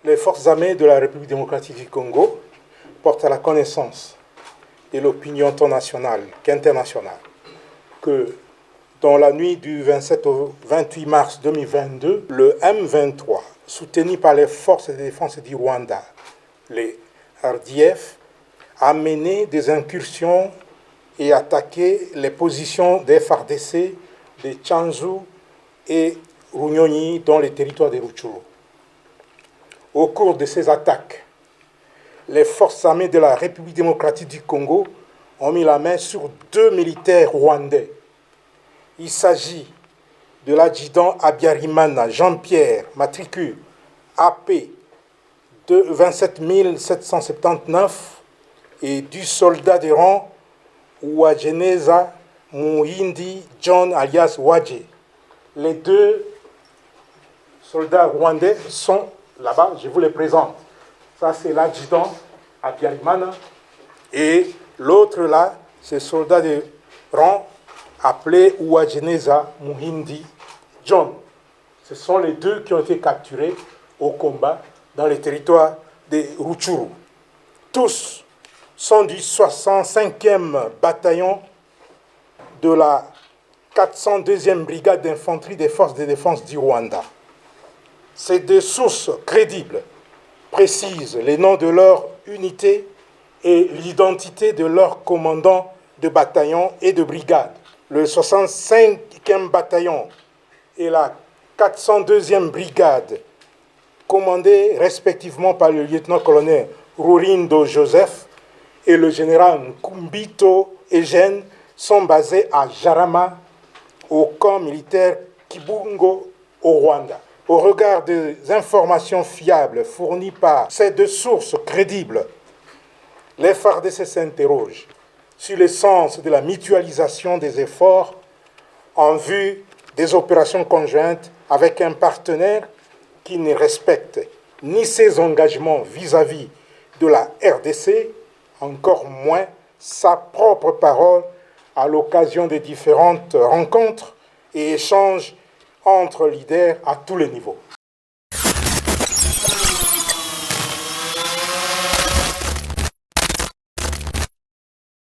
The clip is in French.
Les forces armées de la République démocratique du Congo portent à la connaissance de l'opinion tant nationale qu'internationale que dans la nuit du 27 au 28 mars 2022, le M23, soutenu par les forces de défense du Rwanda, les RDF, a mené des incursions et attaqué les positions des FARDC de Tchanzu et Runyonyi dans les territoires de Rutshuru. Au cours de ces attaques, les forces armées de la République démocratique du Congo ont mis la main sur 2 militaires rwandais. Il s'agit de l'adjudant Habyarimana Jean-Pierre, matricule AP de 27 779, et du soldat de rang Uwajeneza Muhindi John alias Wadje. Les 2 soldats rwandais sont là-bas, je vous les présente. Ça, c'est l'adjudant Habyarimana. Et l'autre là, c'est le soldat de rang appelé Uwajeneza Muhindi John. Ce sont les 2 qui ont été capturés au combat dans les territoires de Rutshuru. Tous sont du 65e bataillon de la 402e brigade d'infanterie des forces de défense du Rwanda. Ces 2 sources crédibles précisent les noms de leur unité et l'identité de leurs commandants de bataillon et de brigade. Le 65e bataillon et la 402e brigade, commandés respectivement par le lieutenant-colonel Rurindo Joseph et le général Nkumbito Eugène, sont basés à Jarama, au camp militaire Kibungo, au Rwanda. Au regard des informations fiables fournies par ces 2 sources crédibles, les FARDC s'interrogent sur le sens de la mutualisation des efforts en vue des opérations conjointes avec un partenaire qui ne respecte ni ses engagements vis-à-vis de la RDC, encore moins sa propre parole à l'occasion des différentes rencontres et échanges entre leaders à tous les niveaux.